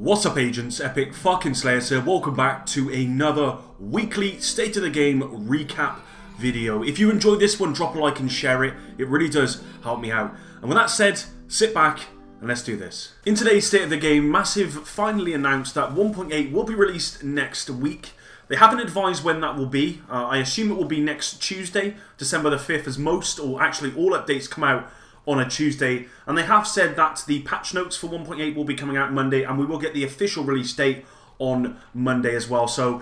What's up, agents? Epic fucking Slayers here. Welcome back to another weekly State of the Game recap video. If you enjoyed this one, drop a like and share it. It really does help me out. And with that said, sit back and let's do this. In today's State of the Game, Massive finally announced that 1.8 will be released next week. They haven't advised when that will be. I assume it will be next Tuesday, December the 5th, as most, or actually all updates come out on a Tuesday, and they have said that the patch notes for 1.8 will be coming out Monday, and we will get the official release date on Monday as well. So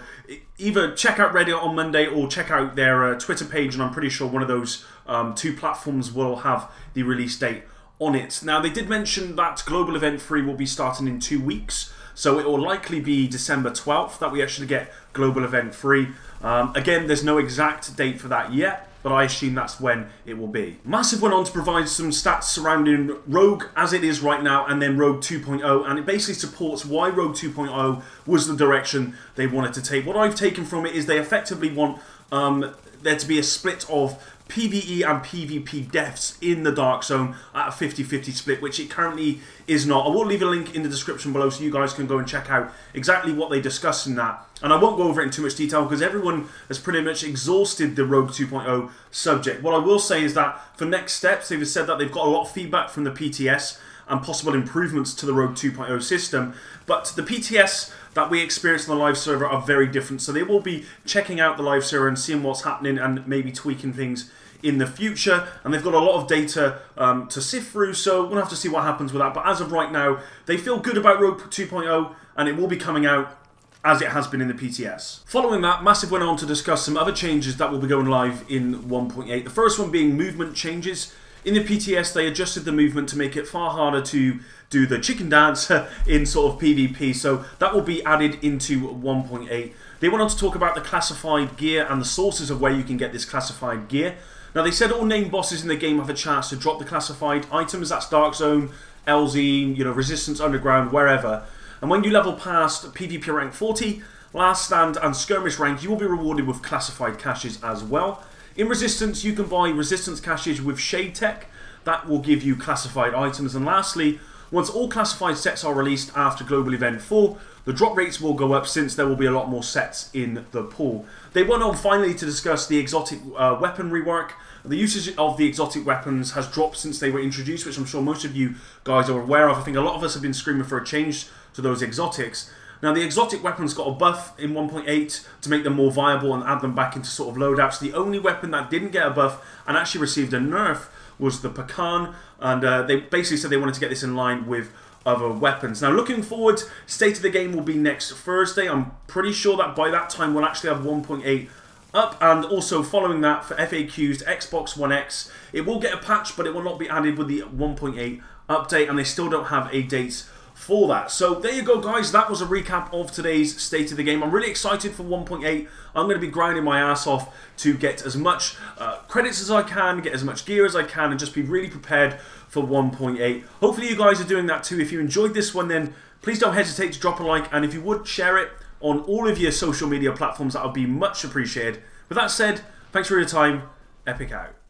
either check out Reddit on Monday or check out their Twitter page, and I'm pretty sure one of those two platforms will have the release date on it. Now, they did mention that Global Event 3 will be starting in 2 weeks, so it will likely be December 12th that we actually get Global Event 3. Again, there's no exact date for that yet, but I assume that's when it will be. Massive went on to provide some stats surrounding Rogue as it is right now, and then Rogue 2.0, and it basically supports why Rogue 2.0 was the direction they wanted to take. What I've taken from it is they effectively want there to be a split of PvE and PvP deaths in the Dark Zone at a 50-50 split, which it currently is not. I will leave a link in the description below so you guys can go and check out exactly what they discuss in that. And I won't go over it in too much detail because everyone has pretty much exhausted the Rogue 2.0 subject. What I will say is that for next steps, they've said that they've got a lot of feedback from the PTS and possible improvements to the Rogue 2.0 system. But the PTS that we experienced on the live server are very different. So they will be checking out the live server and seeing what's happening and maybe tweaking things in the future. And they've got a lot of data to sift through, so we'll have to see what happens with that. But as of right now, they feel good about Rogue 2.0, and it will be coming out as it has been in the PTS. Following that, Massive went on to discuss some other changes that will be going live in 1.8. The first one being movement changes. In the PTS, they adjusted the movement to make it far harder to do the chicken dance in sort of PvP, so that will be added into 1.8. They went on to talk about the classified gear and the sources of where you can get this classified gear. Now, they said all named bosses in the game have a chance to drop the classified items. That's Dark Zone, LZ, Resistance Underground, wherever. And when you level past PvP rank 40, Last Stand and Skirmish rank, you will be rewarded with classified caches as well. In Resistance, you can buy Resistance caches with Shade Tech. That will give you classified items. And lastly, once all classified sets are released after Global Event 4, the drop rates will go up since there will be a lot more sets in the pool. They went on finally to discuss the exotic weapon rework. The usage of the exotic weapons has dropped since they were introduced, which I'm sure most of you guys are aware of. I think a lot of us have been screaming for a change to those exotics. Now, the exotic weapons got a buff in 1.8 to make them more viable and add them back into sort of loadouts. The only weapon that didn't get a buff and actually received a nerf was the Pecan, and they basically said they wanted to get this in line with other weapons. Now, looking forward, State of the Game will be next Thursday. I'm pretty sure that by that time we'll actually have 1.8 up, and also following that for FAQs, Xbox One X, it will get a patch, but it will not be added with the 1.8 update, and they still don't have a date for that. So there you go, guys. That was a recap of today's State of the Game. I'm really excited for 1.8. I'm going to be grinding my ass off to get as much credits as I can, get as much gear as I can, and just be really prepared for 1.8. Hopefully you guys are doing that too. If you enjoyed this one, then please don't hesitate to drop a like, and if you would, share it on all of your social media platforms. That would be much appreciated. With that said, thanks for your time. Epic out.